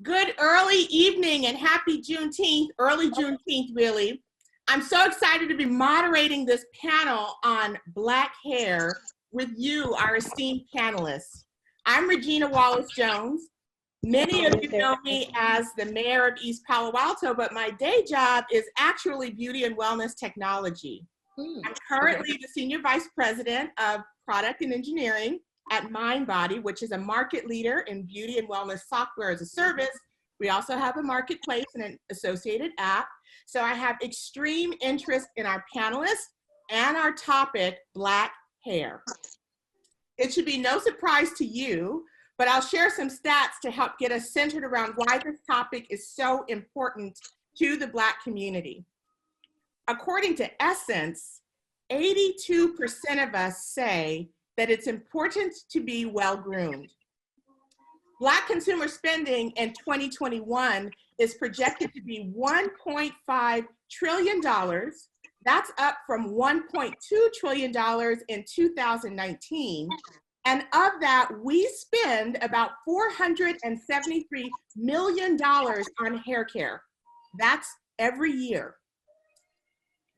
Good early evening and happy Juneteenth, early Juneteenth really. I'm so excited to be moderating this panel on Black hair with you, our esteemed panelists. I'm Regina Wallace Jones. Many of you know me as the mayor of East Palo Alto, but my day job is actually beauty and wellness technology. I'm currently the senior vice president of product and engineering at MindBody, which is a market leader in beauty and wellness software as a service. We also have a marketplace and an associated app. So I have extreme interest in our panelists and our topic, Black hair. It should be no surprise to you, but I'll share some stats to help get us centered around why this topic is so important to the Black community. According to Essence, 82% of us say that it's important to be well-groomed. Black consumer spending in 2021 is projected to be $1.5 trillion. That's up from $1.2 trillion in 2019. And of that, we spend about $473 million on hair care. That's every year.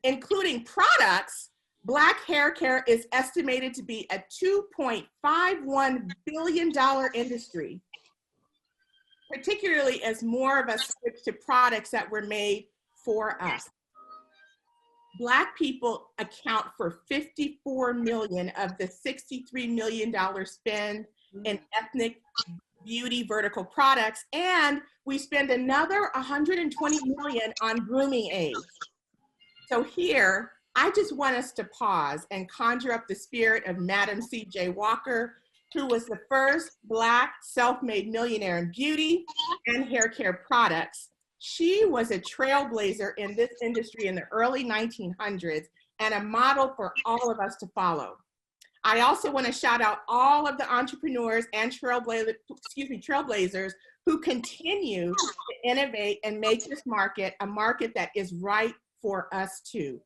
Including products, Black hair care is estimated to be a $2.51 billion industry, particularly as more of us switch to products that were made for us. Black people account for 54 million of the $63 million spend in ethnic beauty vertical products, and we spend another 120 million on grooming aids. So here, I just want us to pause and conjure up the spirit of Madam C.J. Walker, who was the first Black self-made millionaire in beauty and hair care products. She was a trailblazer in this industry in the early 1900s and a model for all of us to follow. I also want to shout out all of the entrepreneurs and trailblazers who continue to innovate and make this market a market that is right for us too.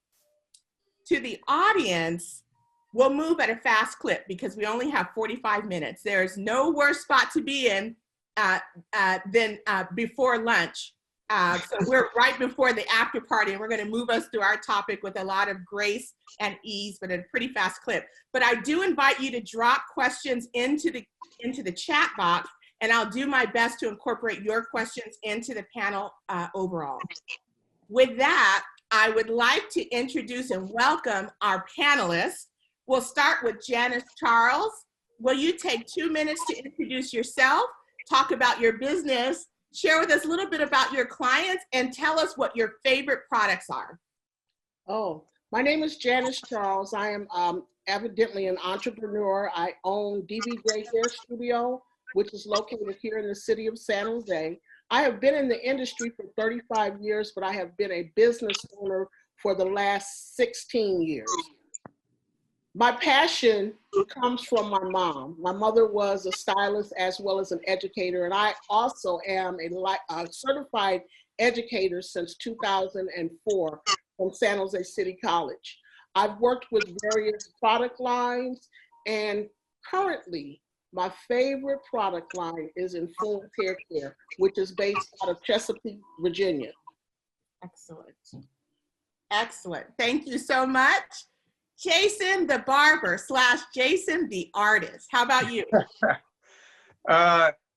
To the audience, we'll move at a fast clip because we only have 45 minutes. There's no worse spot to be in than before lunch. So we're right before the after party, and we're going to move us through our topic with a lot of grace and ease, but at a pretty fast clip. But I do invite you to drop questions into the chat box, and I'll do my best to incorporate your questions into the panel overall. With that, I would like to introduce and welcome our panelists. We'll start with Janice Charles. Will you take 2 minutes to introduce yourself, talk about your business, share with us a little bit about your clients, and tell us what your favorite products are? Oh, my name is Janice Charles. I am evidently an entrepreneur. I own DBJ Hair Studio, which is located here in the city of San Jose. I have been in the industry for 35 years, but I have been a business owner for the last 16 years. My passion comes from my mom. My mother was a stylist as well as an educator, and I also am a certified educator since 2004 from San Jose City College. I've worked with various product lines, and currently, my favorite product line is Influence Hair Care, which is based out of Chesapeake, Virginia. Excellent. Excellent. Thank you so much. Jason the barber / Jason the artist. How about you?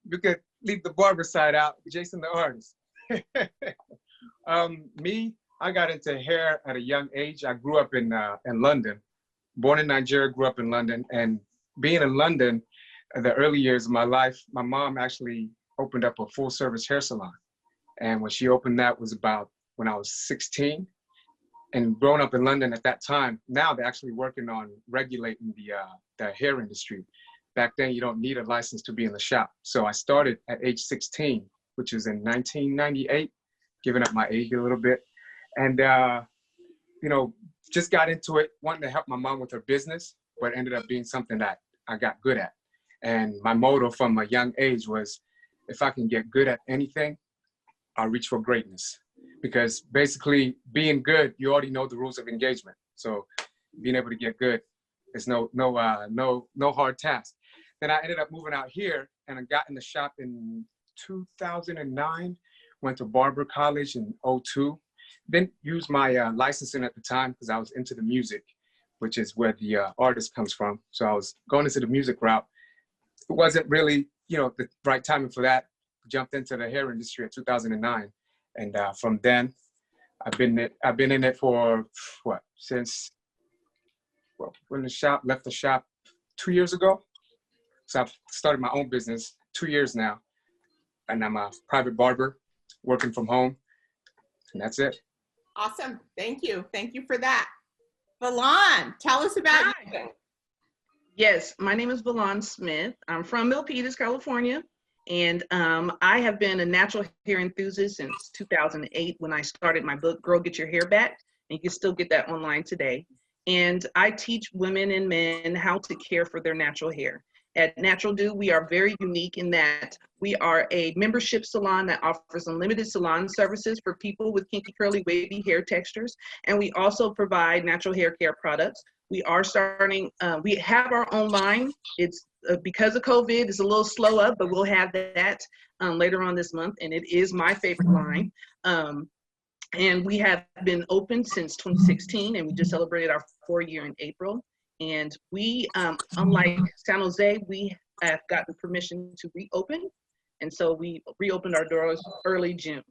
You could leave the barber side out. Jason the artist. Me, I got into hair at a young age. I grew up in London. Born in Nigeria, grew up in London. And being in London, the early years of my life, my mom actually opened up a full-service hair salon. And when she opened that was about when I was 16. And growing up in London at that time, now they're actually working on regulating the hair industry. Back then, you don't need a license to be in the shop. So I started at age 16, which is in 1998, giving up my age a little bit. And, you know, just got into it, wanting to help my mom with her business, but ended up being something that I got good at. And my motto from a young age was, if I can get good at anything, I'll reach for greatness. Because basically being good, you already know the rules of engagement. So being able to get good is no hard task. Then I ended up moving out here, and I got in the shop in 2009, went to barber college in 02. Didn't use my licensing at the time because I was into the music, which is where the artist comes from. So I was going into the music route. It wasn't really, the right timing for that. Jumped into the hair industry in 2009. And from then, I've been in it for since when left the shop 2 years ago. So I've started my own business 2 years now. And I'm a private barber working from home. And that's it. Awesome. Thank you. Thank you for that. Valon, tell us about you. Yes, my name is Valon Smith. I'm from Milpitas, California. And I have been a natural hair enthusiast since 2008 when I started my book, Girl Get Your Hair Back. And you can still get that online today. And I teach women and men how to care for their natural hair. At Natural Do, we are very unique in that we are a membership salon that offers unlimited salon services for people with kinky, curly, wavy hair textures. And we also provide natural hair care products. We are starting, we have our own line. It's because of COVID, it's a little slow up, but we'll have that later on this month. And it is my favorite line. And we have been open since 2016, and we just celebrated our 4th year in April. And we, unlike San Jose, we have gotten permission to reopen. And so we reopened our doors early June.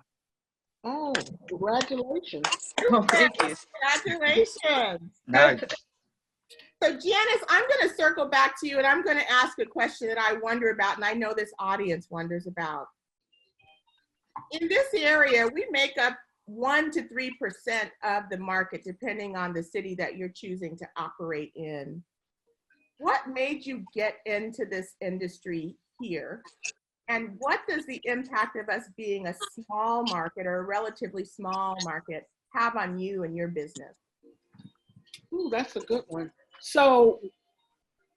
Oh, congratulations. Oh, thank you. Congratulations. Nice. So Janice, I'm going to circle back to you, and I'm going to ask a question that I wonder about, and I know this audience wonders about. In this area, we make up 1 to 3% of the market, depending on the city that you're choosing to operate in. What made you get into this industry here? And what does the impact of us being a small market or a relatively small market have on you and your business? Ooh, that's a good one. So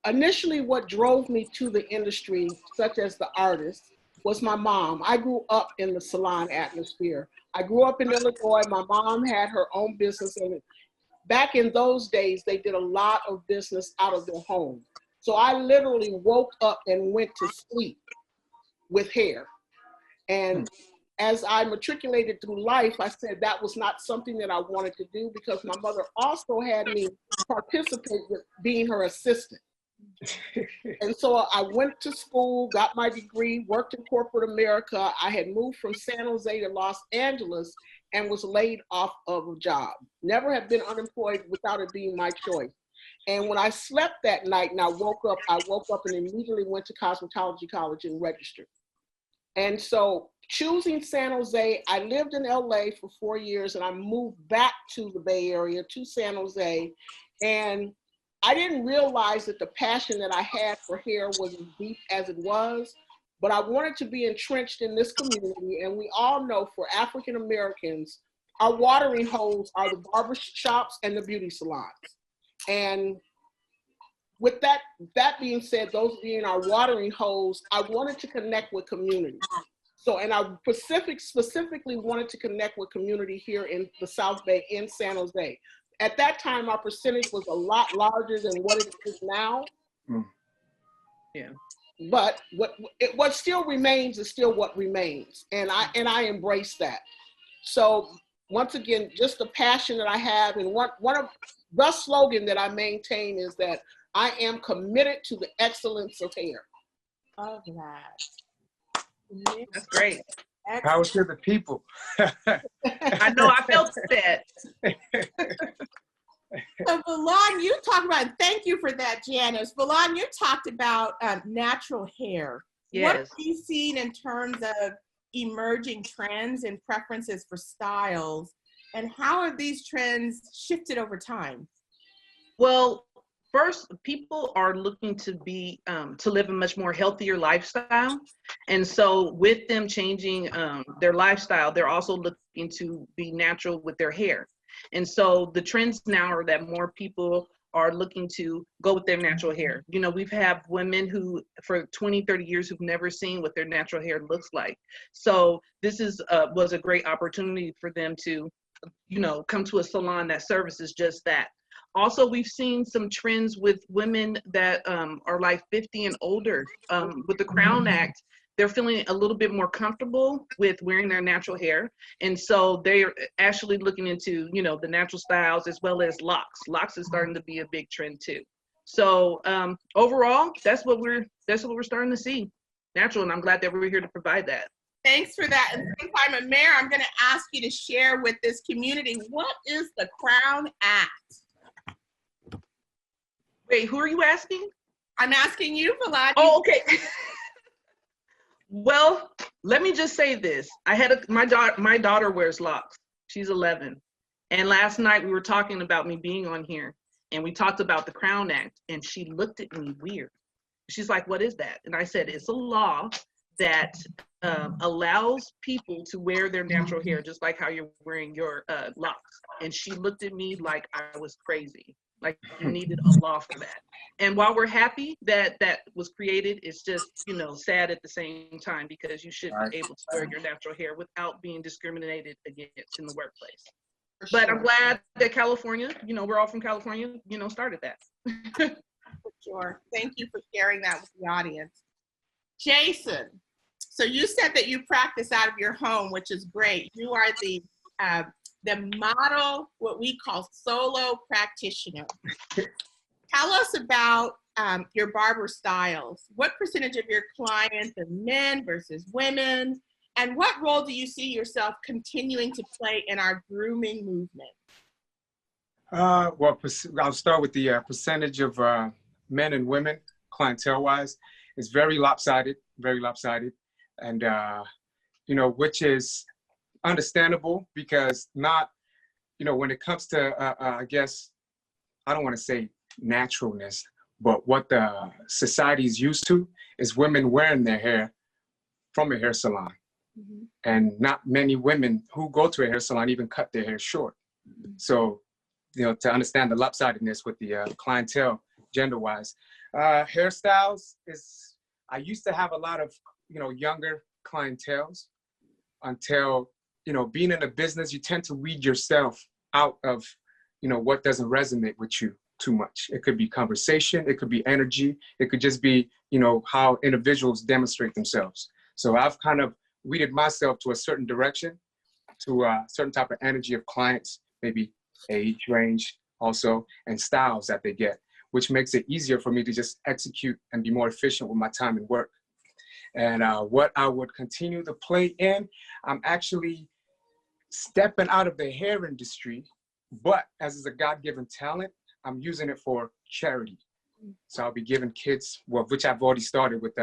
initially what drove me to the industry, such as the artist, was my mom. I grew up in the salon atmosphere. I grew up in Illinois. My mom had her own business, and back in those days, they did a lot of business out of their home. So I literally woke up and went to sleep with hair. And as I matriculated through life, I said that was not something that I wanted to do because my mother also had me participate with being her assistant. And so I went to school, got my degree, worked in corporate America. I had moved from San Jose to Los Angeles and was laid off of a job. Never have been unemployed without it being my choice. And when I slept that night and I woke up and immediately went to cosmetology college and registered. And so choosing San Jose, I lived in LA for 4 years and I moved back to the Bay Area, to San Jose. And I didn't realize that the passion that I had for hair was as deep as it was, but I wanted to be entrenched in this community. And we all know for African Americans, our watering holes are the barber shops and the beauty salons. And with that being said, those being our watering holes, I wanted to connect with community. So, and I specifically wanted to connect with community here in the South Bay in San Jose. At that time, our percentage was a lot larger than what it is now. Yeah. But what still remains is still what remains. And I embrace that. So once again, just the passion that I have, and one of the slogan that I maintain is that I am committed to the excellence of hair. Love that. That's great. Power to the people. I know, I felt that. So Valon, you talked about, thank you for that, Janice. Valon, you talked about natural hair. Yes. What have you seen in terms of emerging trends and preferences for styles? And how have these trends shifted over time? Well, first, people are looking to be to live a much more healthier lifestyle, and so with them changing their lifestyle, they're also looking to be natural with their hair. And so the trends now are that more people are looking to go with their natural hair. You know, we've had women who for 20, 30 years who've never seen what their natural hair looks like. So this was a great opportunity for them to, you know, come to a salon that services just that. Also, we've seen some trends with women that are like 50 and older. With the Crown Act, they're feeling a little bit more comfortable with wearing their natural hair. And so they're actually looking into, you know, the natural styles as well as locks. Locks is starting to be a big trend too. So overall, that's what we're starting to see, natural. And I'm glad that we're here to provide that. Thanks for that. And since I'm a mayor, I'm going to ask you to share with this community, what is the Crown Act? Wait, who are you asking? I'm asking you, Valadi. Oh, okay. Well, let me just say this. My daughter wears locks. She's 11. And last night we were talking about me being on here, and we talked about the Crown Act, and she looked at me weird. She's like, what is that? And I said, it's a law that allows people to wear their natural hair, just like how you're wearing your locks. And she looked at me like I was crazy, like you needed a law for that. And while we're happy that that was created, it's just, you know, sad at the same time, because you should be able to wear your natural hair without being discriminated against in the workplace. But I'm glad that California, you know, we're all from California, you know, started that. For sure. Thank you for sharing that with the audience. Jason, so you said that you practice out of your home, which is great. You are the model, what we call solo practitioner. Tell us about your barber styles. What percentage of your clients are men versus women? And what role do you see yourself continuing to play in our grooming movement? Well, I'll start with the percentage of men and women, clientele-wise. It's very lopsided, and you know, which is understandable, because not, you know, when it comes to, I guess, I don't want to say naturalness, but what the society is used to is women wearing their hair from a hair salon. Mm-hmm. And not many women who go to a hair salon even cut their hair short. Mm-hmm. So, you know, to understand the lopsidedness with the clientele, gender-wise, hairstyles is, I used to have a lot of, you know, younger clientels until, you know, being in a business, you tend to weed yourself out of, you know, what doesn't resonate with you too much. It could be conversation, it could be energy, it could just be, you know, how individuals demonstrate themselves. So I've kind of weeded myself to a certain direction, to a certain type of energy of clients, maybe age range also, and styles that they get, which makes it easier for me to just execute and be more efficient with my time and work. And what I would continue to play in, I'm actually stepping out of the hair industry, but as is a God-given talent, I'm using it for charity. So I'll be giving kids, well, which I've already started with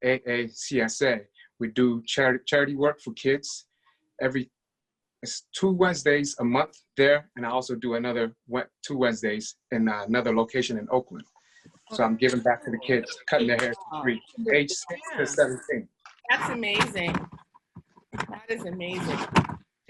AACSA. We do charity work for kids. It's 2 Wednesdays a month there, and I also do another 2 Wednesdays in another location in Oakland. So I'm giving back to the kids, cutting their hair for free, age 6 to 17. That's amazing. That is amazing.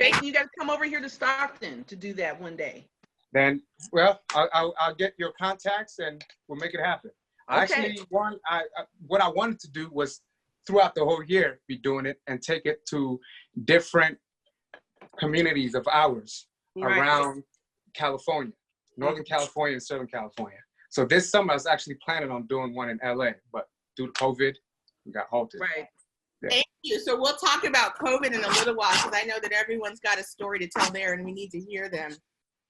Jason, you got to come over here to Stockton to do that one day. Then, well, I'll get your contacts and we'll make it happen. Okay. Actually, what I wanted to do was throughout the whole year be doing it and take it to different communities of ours around California, Northern California and Southern California. So this summer I was actually planning on doing one in LA, but due to COVID, we got halted. Right. Yeah. Thank you. So we'll talk about COVID in a little while, because I know that everyone's got a story to tell there and we need to hear them.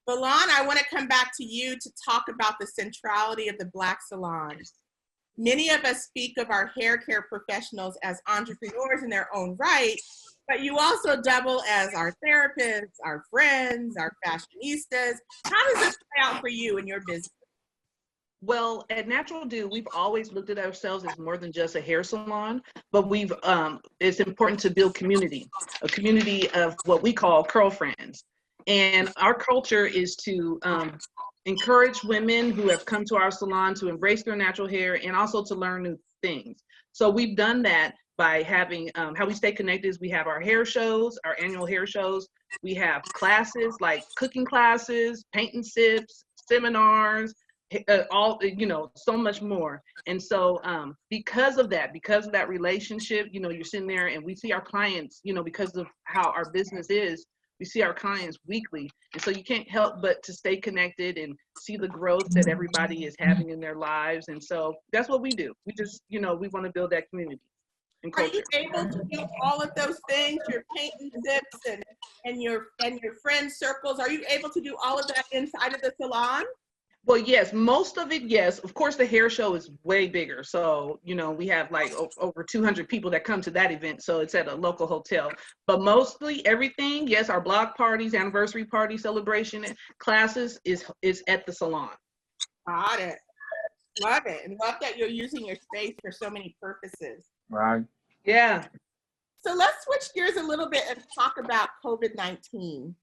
Valon, I want to come back to you to talk about the centrality of the Black salon. Many of us speak of our hair care professionals as entrepreneurs in their own right, but you also double as our therapists, our friends, our fashionistas. How does this play out for you in your business? Well, at Natural Do, we've always looked at ourselves as more than just a hair salon, but it's important to build community, a community of what we call curl friends. And our culture is to encourage women who have come to our salon to embrace their natural hair and also to learn new things. So we've done that by having, how we stay connected is we have our hair shows, our annual hair shows. We have classes like cooking classes, paint and sips, seminars, all, you know, so much more. And so because of that relationship, you know, you're sitting there and we see our clients, you know, because of how our business is, we see our clients weekly. And so you can't help but to stay connected and see the growth that everybody is having in their lives. And so that's what we do. We just, you know, we want to build that community. and Are culture. you able to do all of those things? Your paint and zips and your friend circles. Are you able to do all of that inside of the salon? Well, yes, most of it, yes. Of course, the hair show is way bigger. So, you know, we have like over 200 people that come to that event. So it's at a local hotel. But mostly everything, yes, our block parties, anniversary party, celebration, classes is at the salon. Got it. Love it. And love that you're using your space for so many purposes. Right. Yeah. So let's switch gears a little bit and talk about COVID-19.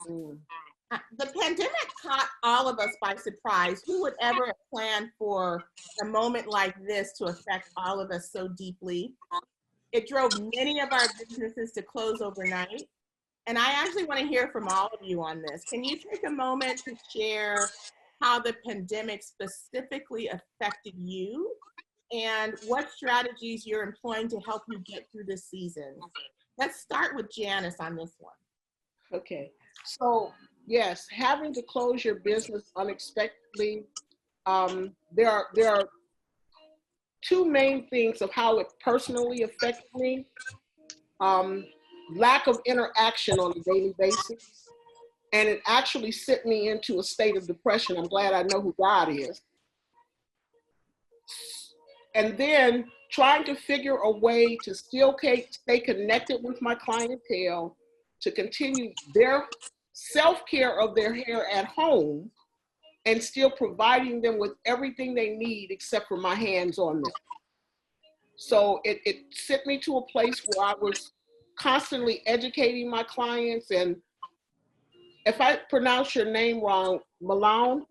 The pandemic caught all of us by surprise. Who would ever have planned for a moment like this to affect all of us so deeply? It drove many of our businesses to close overnight. And I actually want to hear from all of you on this. Can you take a moment to share how the pandemic specifically affected you and what strategies you're employing to help you get through this season? Let's start with Janice on this one. Okay, so yes, having to close your business unexpectedly, there are two main things of how it personally affected me. Lack of interaction on a daily basis, and it actually sent me into a state of depression. I'm glad I know who God is. And then trying to figure a way to still stay connected with my clientele, to continue their self-care of their hair at home, and still providing them with everything they need except for my hands on them. So it sent me to a place where I was constantly educating my clients. And if I pronounce your name wrong, Milan,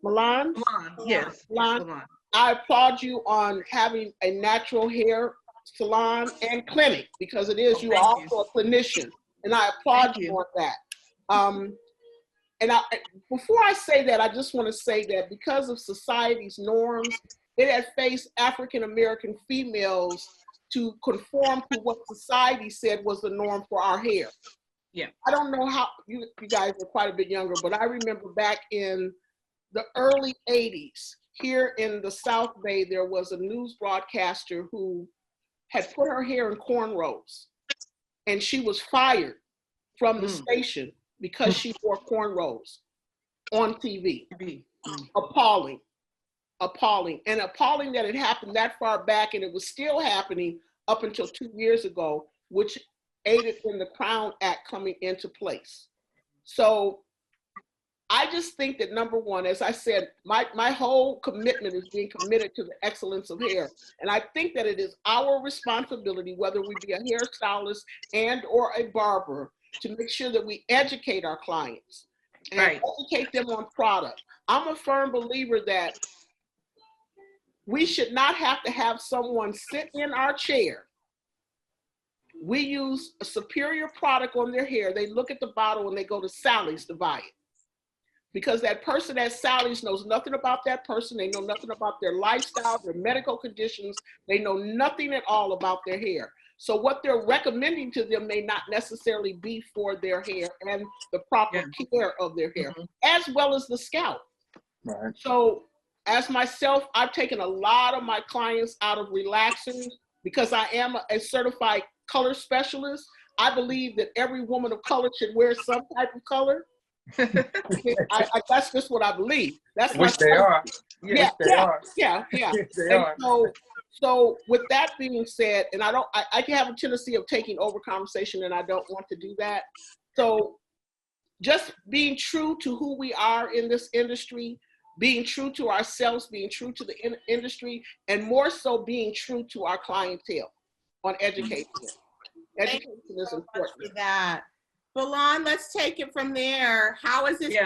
Yes. Milan, I applaud you on having a natural hair salon and clinic, because it is, you are also a clinician, and I applaud you on that. And before I say that, I just want to say that because of society's norms, it has faced African American females to conform to what society said was the norm for our hair. Yeah. I don't know how, you guys are quite a bit younger, but I remember back in the early 80s, here in the South Bay, there was a news broadcaster who had put her hair in cornrows, and she was fired from the station because she wore cornrows on TV. Appalling. And appalling that it happened that far back, and it was still happening up until 2 years ago, which aided in the Crown Act coming into place. So I just think that, number one, as I said, my whole commitment is being committed to the excellence of hair. And I think that it is our responsibility, whether we be a hairstylist and or a barber, to make sure that we educate our clients and educate them on product. I'm a firm believer that we should not have to have someone sit in our chair. We use a superior product on their hair. They look at the bottle and they go to Sally's to buy it. Because that person at Sally's knows nothing about that person. They know nothing about their lifestyle, their medical conditions. They know nothing at all about their hair. So what they're recommending to them may not necessarily be for their hair and the proper care of their hair, as well as the scalp. Right. So as myself, I've taken a lot of my clients out of relaxers because I am a certified color specialist. I believe that every woman of color should wear some type of color. That's just what I believe. That's which they are. Yeah. They are. So with that being said, and I can have a tendency of taking over conversation, and I don't want to do that. So just being true to who we are in this industry, being true to ourselves, being true to the industry, and more so being true to our clientele on education. Education is important. For that. Milan, let's take it from there. How has this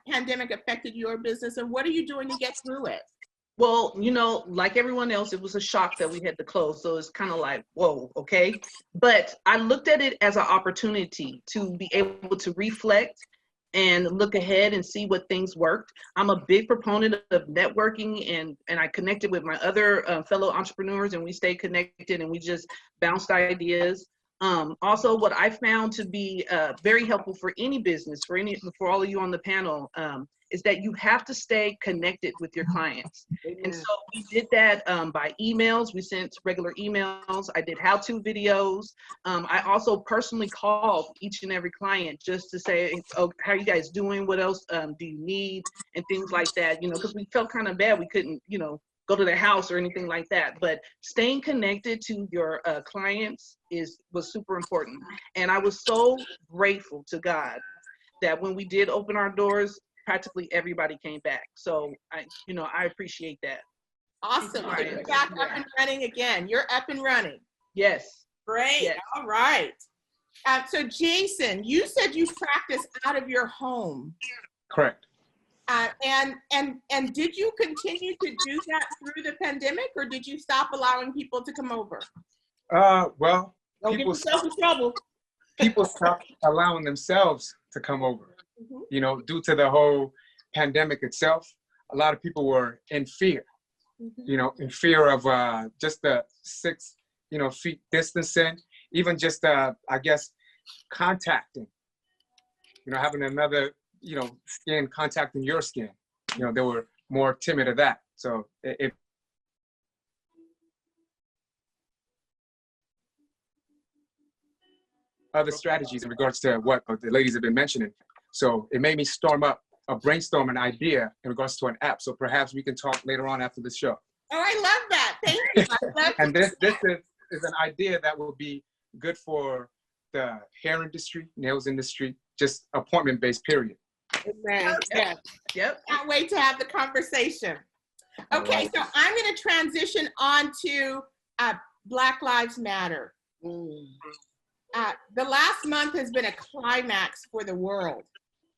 pandemic affected your business, and what are you doing to get through it? Well, you know, like everyone else, it was a shock that we had to close. So it's kind of like, whoa, okay. But I looked at it as an opportunity to be able to reflect and look ahead and see what things worked. I'm a big proponent of networking, and I connected with my other fellow entrepreneurs, and we stayed connected and we just bounced ideas. Also, what I found to be very helpful for any business, for all of you on the panel, is that you have to stay connected with your clients. Amen. And so we did that by emails. We sent regular emails. I did how-to videos. I also personally called each and every client just to say, oh, how are you guys doing? What else do you need? And things like that, you know, because we felt kind of bad. We couldn't, you know, go to their house or anything like that. But staying connected to your clients was super important. And I was so grateful to God that when we did open our doors, practically everybody came back. So I appreciate that. Awesome. So you're back up and running again. You're up and running. Yes. Great. Yes. All right. So Jason, you said you practice out of your home. Correct. And did you continue to do that through the pandemic, or did you stop allowing people to come over? Well, Don't get yourself in trouble. people stopped allowing themselves to come over. Mm-hmm. You know, due to the whole pandemic itself, a lot of people were in fear. Mm-hmm. You know, in fear of just the 6 feet distancing, even just I guess contacting. You know, having another skin contacting your skin. You know, they were more timid of that. So it other strategies in regards to what the ladies have been mentioning. So it made me brainstorm an idea in regards to an app. So perhaps we can talk later on after the show. Oh, I love that. Thank you. I love And this is an idea that will be good for the hair industry, nails industry, just appointment-based, period. Amen. Yes. Yep. Can't wait to have the conversation. Okay, so I'm going to transition on to Black Lives Matter. The last month has been a climax for the world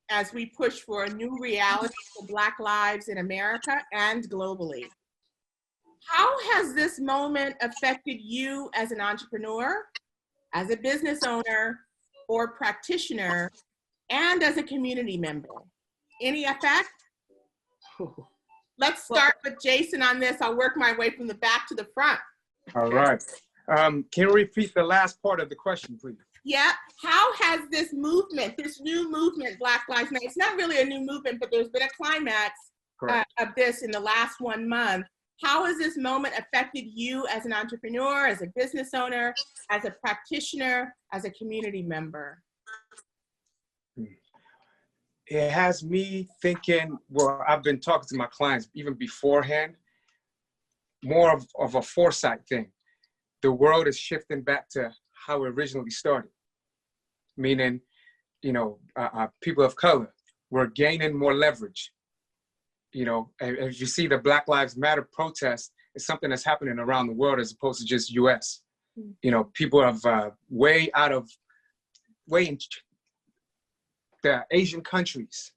as we push for a new reality for Black lives in America and globally. How has this moment affected you as an entrepreneur, as a business owner or practitioner, and as a community member? Any effect? Let's start with Jason on this. I'll work my way from the back to the front. All right. Can you repeat the last part of the question, please? Yeah. How has this movement, this new movement, Black Lives Matter, it's not really a new movement, but there's been a climax of this in the last 1 month. How has this moment affected you as an entrepreneur, as a business owner, as a practitioner, as a community member? It has me thinking, well, I've been talking to my clients even beforehand, more of a foresight thing. The world is shifting back to how it originally started, meaning, people of color were gaining more leverage. You know, as you see the Black Lives Matter protest, it's something that's happening around the world as opposed to just US. You know, people have way in the Asian countries,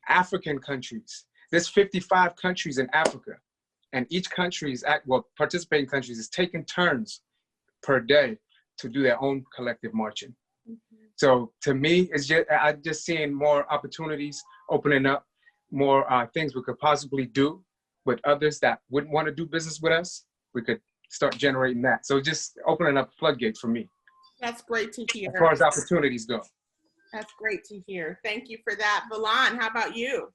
African countries. There's 55 countries in Africa, and each country participating countries is taking turns per day to do their own collective marching. So to me, I'm just seeing more opportunities opening up, more things we could possibly do with others that wouldn't want to do business with us. We could start generating that. So just opening up floodgates for me. That's great to hear. As far as opportunities go. That's great to hear. Thank you for that. Valan, how about you?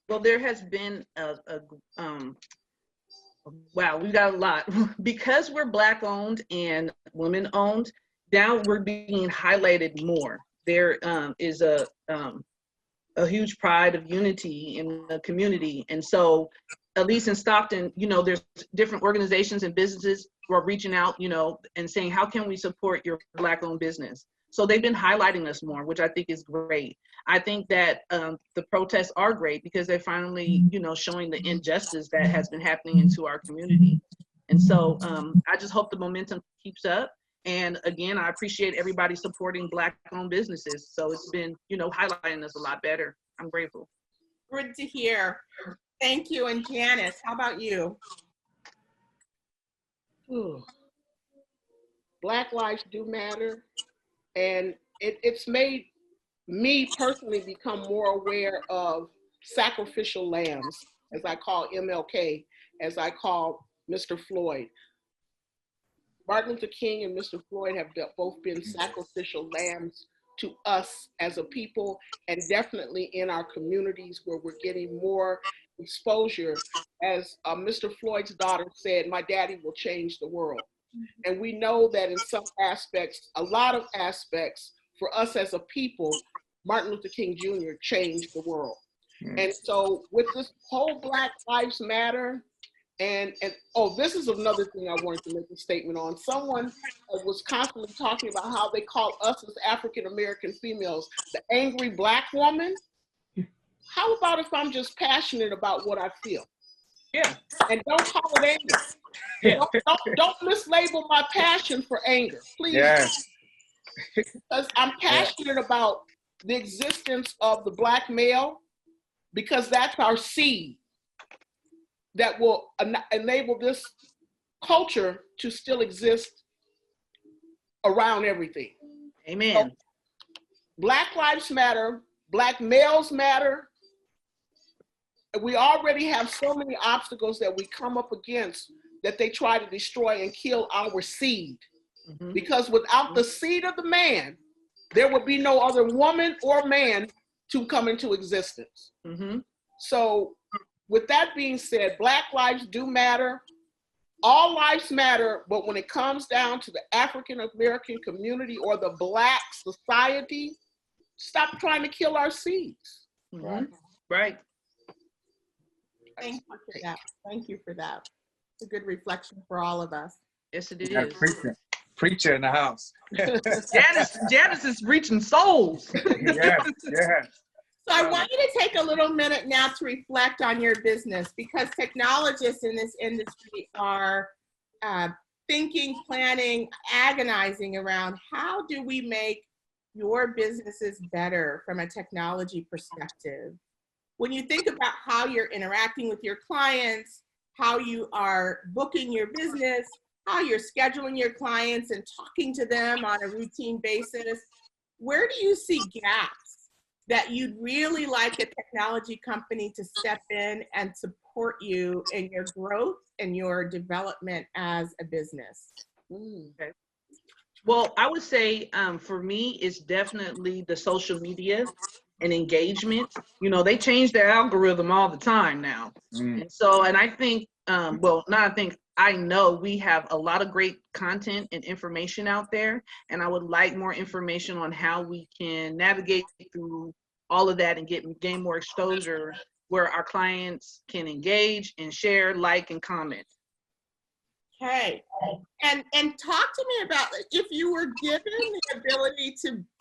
Well, there has been wow, we got a lot. Because we're Black owned and women owned, now we're being highlighted more. There is a huge pride of unity in the community. And so, at least in Stockton, there's different organizations and businesses who are reaching out, and saying, how can we support your Black owned business? So they've been highlighting us more, which I think is great. I think that the protests are great because they're finally, showing the injustice that has been happening into our community. And so I just hope the momentum keeps up. And again, I appreciate everybody supporting Black-owned businesses. So it's been, highlighting us a lot better. I'm grateful. Good to hear. Thank you. And Janice, how about you? Black lives do matter. And it's made me personally become more aware of sacrificial lambs, as I call MLK, as I call Mr. Floyd. Martin Luther King and Mr. Floyd have both been sacrificial lambs to us as a people, and definitely in our communities where we're getting more exposure. As Mr. Floyd's daughter said, my daddy will change the world. And we know that in some aspects, a lot of aspects, for us as a people, Martin Luther King Jr. changed the world. And so with this whole Black Lives Matter, and oh, this is another thing I wanted to make a statement on. Someone was constantly talking about how they call us as African-American females the angry Black woman. How about if I'm just passionate about what I feel? Yeah. And don't call it anger. Yeah. Don't mislabel my passion for anger, please. Yes. Because I'm passionate about the existence of the Black male, because that's our seed that will enable this culture to still exist around everything. Amen. So, Black Lives Matter, Black males matter. We already have so many obstacles that we come up against that they try to destroy and kill our seed. Mm-hmm. Because without the seed of the man, there would be no other woman or man to come into existence. Mm-hmm. So with that being said, Black lives do matter. All lives matter, but when it comes down to the African American community or the Black society, stop trying to kill our seeds. Mm-hmm. Right. Thank you for that. Thank you for that. It's a good reflection for all of us. Yes, it We got a is. preacher in the house. Janice is reaching souls. Yes, yes. So I want you to take a little minute now to reflect on your business, because technologists in this industry are thinking, planning, agonizing around how do we make your businesses better from a technology perspective. When you think about how you're interacting with your clients, how you are booking your business, how you're scheduling your clients and talking to them on a routine basis, where do you see gaps that you'd really like a technology company to step in and support you in your growth and your development as a business? Okay. Well, I would say for me, it's definitely the social media and engagement. You know, they change their algorithm all the time now. And so, and I think, I know we have a lot of great content and information out there, and I would like more information on how we can navigate through all of that and gain more exposure where our clients can engage and share, like, and comment. Okay, and talk to me about if you were given the ability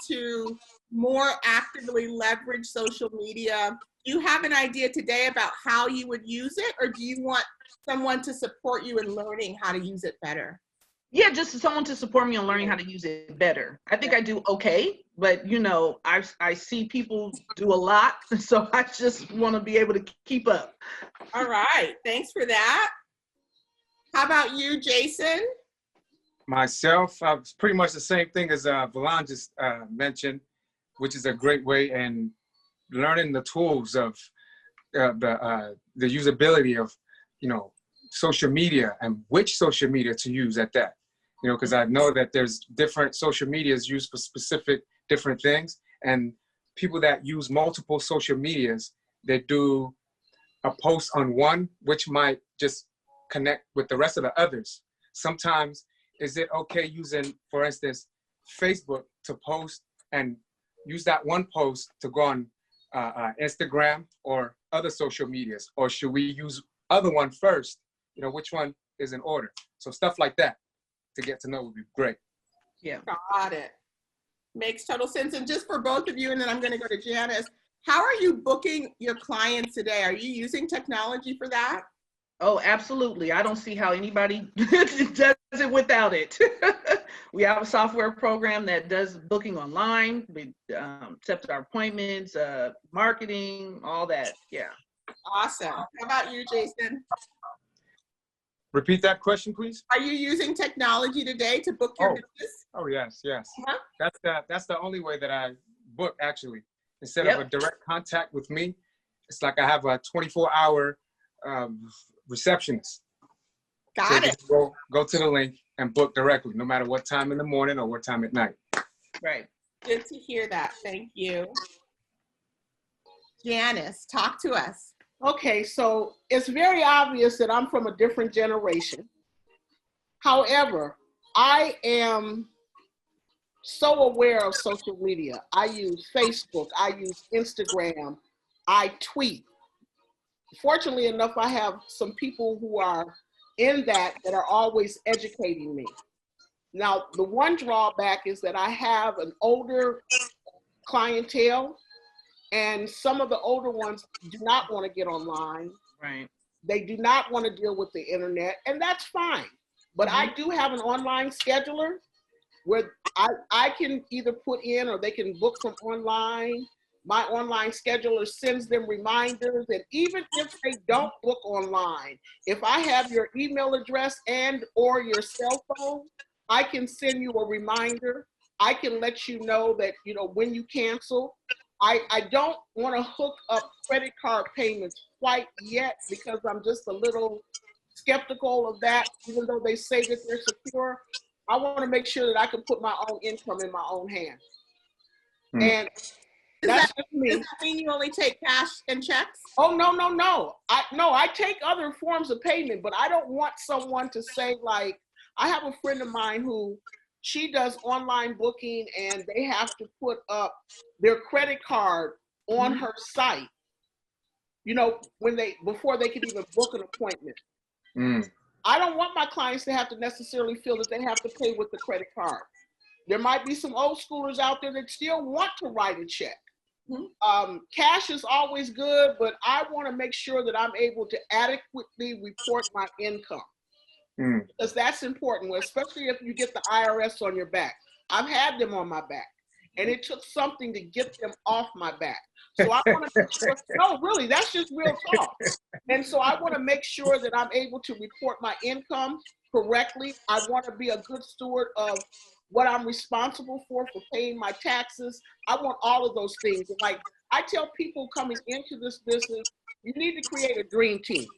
to more actively leverage social media. Do you have an idea today about how you would use it, or do you want someone to support you in learning how to use it better? Yeah, just someone to support me on learning how to use it better. I think I do okay, but you know, I see people do a lot, so I just want to be able to keep up. All right, thanks for that. How about you, Jason? Myself, it's pretty much the same thing as Valan just mentioned, which is a great way, and learning the tools of the usability of, you know, social media and which social media to use at that. You know, because I know that there's different social medias used for specific different things, and people that use multiple social medias, they do a post on one, which might just connect with the rest of the others. Sometimes, is it okay using, for instance, Facebook to post and use that one post to go on Instagram or other social medias? Or should we use other one first? You know, which one is in order? So stuff like that to get to know would be great. Yeah. Got it. Makes total sense. And just for both of you, and then I'm going to go to Janice, how are you booking your clients today? Are you using technology for that? Oh, absolutely. I don't see how anybody does it without it. We have a software program that does booking online. We accept our appointments, marketing, all that. Yeah. Awesome. How about you, Jason? Repeat that question, please. Are you using technology today to book your business? Oh, yes, yes. Uh-huh. That's the only way that I book, actually. Instead Yep. of a direct contact with me, it's like I have a 24-hour receptionist. Got it. Go to the link and book directly, no matter what time in the morning or what time at night. Right. Good to hear that. Thank you. Janice, talk to us. Okay, so it's very obvious that I'm from a different generation. However, I am so aware of social media. I use Facebook, I use Instagram, I tweet. Fortunately enough, I have some people who are in that are always educating me. Now, the one drawback is that I have an older clientele, and some of the older ones do not want to get online. Right. They do not want to deal with the internet, and that's fine. But I do have an online scheduler where I can either put in or they can book from online. My online scheduler sends them reminders, and even if they don't book online, if I have your email address and or your cell phone, I can send you a reminder. I can let you know that, you know, when you cancel. I don't want to hook up credit card payments quite yet because I'm just a little skeptical of that, even though they say that they're secure. I want to make sure that I can put my own income in my own hands. And that's just me. Does that mean you only take cash and checks? Oh, no. I take other forms of payment, but I don't want someone to say, like, I have a friend of mine who, she does online booking and they have to put up their credit card on her site, you know, before they can even book an appointment. I don't want my clients to have to necessarily feel that they have to pay with the credit card. There might be some old schoolers out there that still want to write a check. Cash is always good, but I want to make sure that I'm able to adequately report my income. Because that's important, especially if you get the IRS on your back. I've had them on my back, and it took something to get them off my back. So I want to make sure, no, really, that's just real talk. And so I want to make sure that I'm able to report my income correctly. I want to be a good steward of what I'm responsible for paying my taxes. I want all of those things. And like I tell people coming into this business, you need to create a dream team.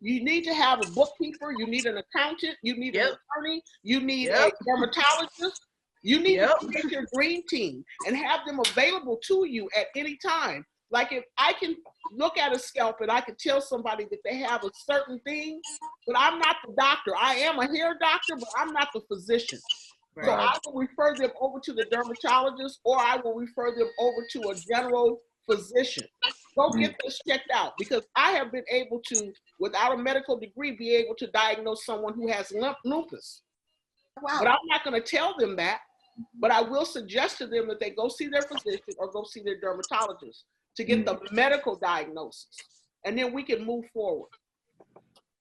You need to have a bookkeeper, you need an accountant, you need an attorney, you need a dermatologist. You need to create your dream team and have them available to you at any time. Like if I can look at a scalp and I can tell somebody that they have a certain thing, but I'm not the doctor. I am a hair doctor, but I'm not the physician. Right. So I will refer them over to the dermatologist, or I will refer them over to a general physician. Go get this checked out, because I have been able to, without a medical degree, be able to diagnose someone who has lupus. Wow. But I'm not going to tell them that, but I will suggest to them that they go see their physician or go see their dermatologist to get the medical diagnosis, and then we can move forward.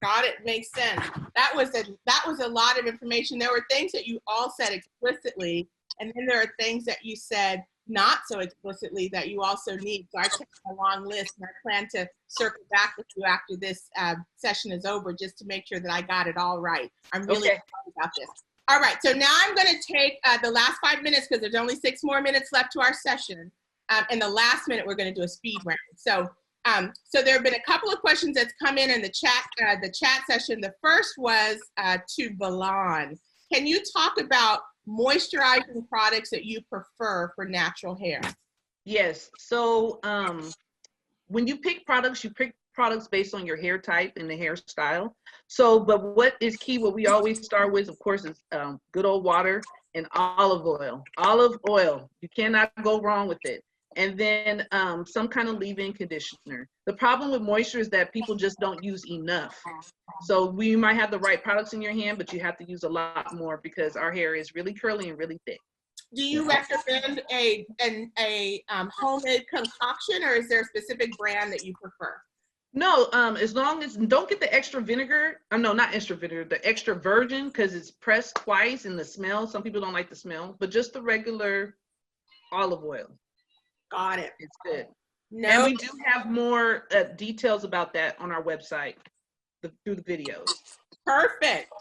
Got it. Makes sense. That was a lot of information. There were things that you all said explicitly, and then there are things that you said not so explicitly that you also need. So I took a long list, and I plan to circle back with you after this session is over, just to make sure that I got it all right. I'm really excited about this. All right, so now I'm going to take the last 5 minutes, because there's only 6 more minutes left to our session. And the last minute, we're going to do a speed round. So there have been a couple of questions that's come in the chat session. The first was to Valon. Can you talk about moisturizing products that you prefer for natural hair? Yes. So when you pick products based on your hair type and the hairstyle. So, but what is key, what we always start with, of course, is good old water and olive oil. Olive oil, you cannot go wrong with it. And then some kind of leave-in conditioner. The problem with moisture is that people just don't use enough. So we might have the right products in your hand, but you have to use a lot more, because our hair is really curly and really thick. Do you recommend a homemade concoction, or is there a specific brand that you prefer? No, as long as, don't get the extra vinegar. No, not extra vinegar, the extra virgin, because it's pressed twice, and the smell, some people don't like the smell, but just the regular olive oil. Got it. It's good. No. And we do have more details about that on our website through the videos. Perfect.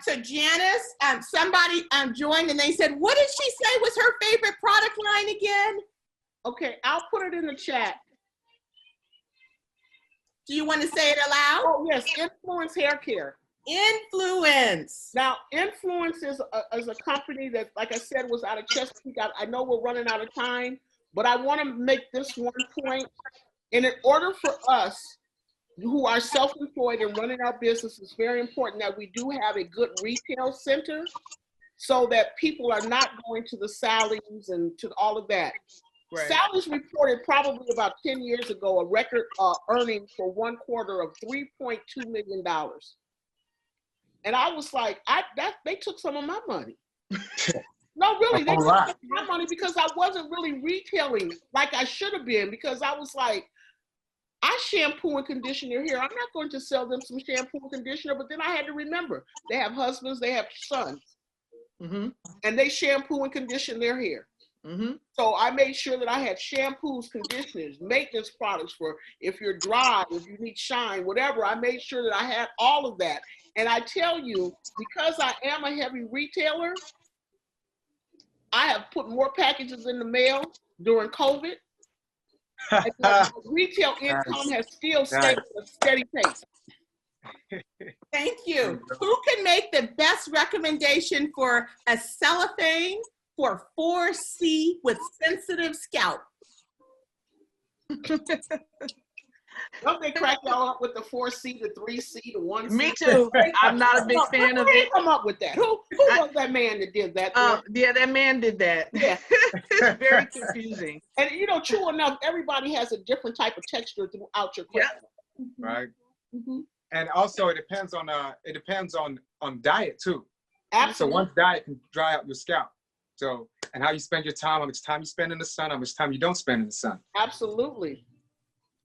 So Janice, somebody joined and they said, what did she say was her favorite product line again? Okay, I'll put it in the chat. Do you want to say it aloud? Oh, yes, Influence Hair Care. Influence. Now, Influence is a company that, like I said, was out of Chesapeake. I know we're running out of time, but I want to make this one point. And in order for us who are self-employed and running our business, it's very important that we do have a good retail center so that people are not going to the Sally's and to all of that. Right. Sally's reported probably about 10 years ago a record earnings for one quarter of $3.2 million. And I was like, they took some of my money. No, really, they took some of my money because I wasn't really retailing like I should have been, because I was like, I shampoo and conditioner here. I'm not going to sell them some shampoo and conditioner, but then I had to remember, they have husbands, they have sons, and they shampoo and condition their hair. So I made sure that I had shampoos, conditioners, maintenance products for if you're dry, if you need shine, whatever. I made sure that I had all of that. And I tell you, because I am a heavy retailer, I have put more packages in the mail during COVID. Retail income has still stayed at a steady pace. Thank you. Who can make the best recommendation for a cellophane for 4C with sensitive scalp? Don't they crack y'all up with the 4C, the 3C, the 1C? Me too. I'm not a big fan of it. Come up with that. Who was that man that did that? Yeah, that man did that. Yeah. It's very confusing. And true enough, everybody has a different type of texture throughout your crack. Yeah. Right. And also it depends on diet too. Absolutely. So one diet can dry out your scalp. So, and how you spend your time, how much time you spend in the sun, how much time you don't spend in the sun. Absolutely.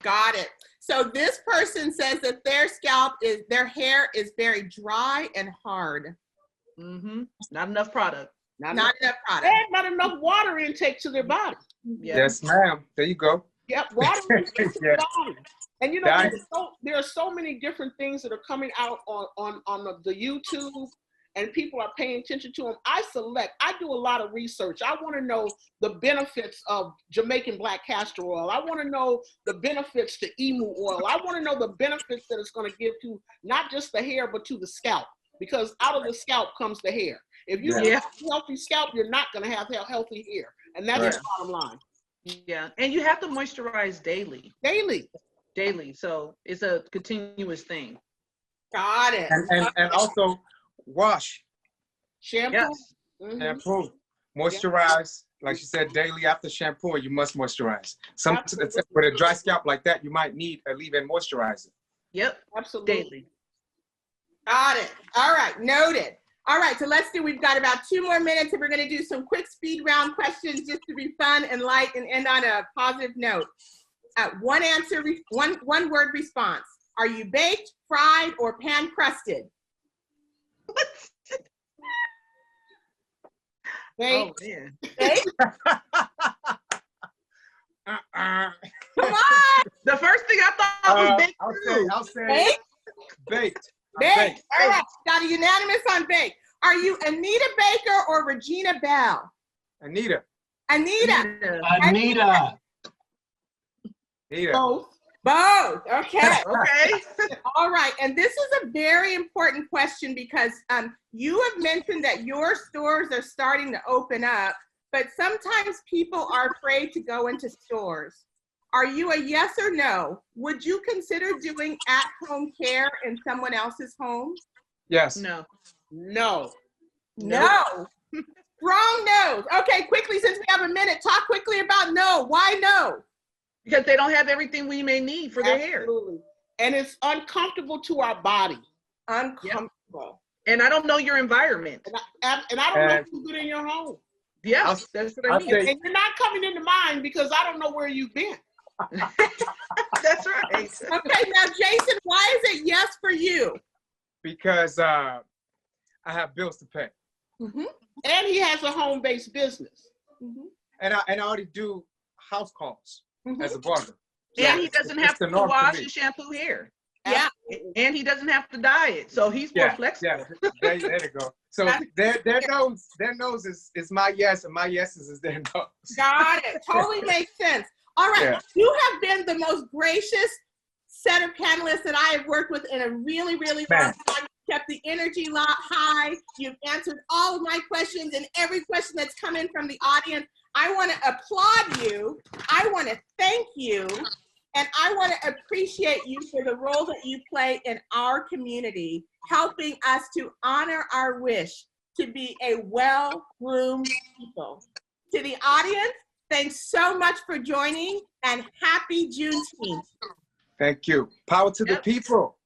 Got it. So this person says that their hair is very dry and hard. Not enough product. Not enough product. And not enough water intake to their body. Yeah. Yes, ma'am. There you go. Yep, water intake to their body. And there are so many different things that are coming out on the YouTube, and people are paying attention to them. I do a lot of research. I want to know the benefits of Jamaican black castor oil. I want to know the benefits to emu oil. I want to know the benefits that it's going to give to not just the hair, but to the scalp, because out of the scalp comes the hair. If you have a healthy scalp, you're not going to have healthy hair. And that's the bottom line. Yeah, and you have to moisturize daily. Daily. So it's a continuous thing. Got it. And also, wash, shampoo, shampoo, moisturize. Like she said, daily after shampoo, you must moisturize. With a dry scalp like that, you might need a leave-in moisturizer. Yep, absolutely. Daily. Got it. All right, noted. All right, so we've got about 2 more minutes, and we're going to do some quick speed round questions just to be fun and light and end on a positive note. One answer, one word response. Are you baked, fried, or pan crusted? Baked. Oh, man. Baked? Come on. The first thing I thought was baked. I'll say baked. Baked. All right. Got a unanimous on baked. Are you Anita Baker or Regina Bell? Anita. Both. Okay. Okay. All right. And this is a very important question because you have mentioned that your stores are starting to open up, but sometimes people are afraid to go into stores. Are you a yes or no? Would you consider doing at-home care in someone else's home? Yes. No. Strong no's. Okay, quickly, since we have a minute, talk quickly about no. Why no? Because they don't have everything we may need for their hair. Absolutely. And it's uncomfortable to our body. Uncomfortable. Yep. And I don't know your environment. And I don't know if you get in your home. Yeah, that's what I mean. And you're not coming into mine because I don't know where you've been. That's right. Okay, now Jason, why is it yes for you? Because I have bills to pay. And he has a home-based business. And I already do house calls as a barber. So and he doesn't have to wash and shampoo hair. Yeah. And he doesn't have to dye it. So he's more flexible. Yeah, there you go. So their nose is my yes, and my yes is their nose. Got it. Totally makes sense. All right. Yeah. You have been the most gracious set of panelists that I have worked with in a really, really long time. kept the energy high. You've answered all of my questions and every question that's come in from the audience. I want to applaud you. I want to thank you. And I want to appreciate you for the role that you play in our community, helping us to honor our wish to be a well-groomed people. To the audience, thanks so much for joining, and happy Juneteenth. Thank you. Power to the people.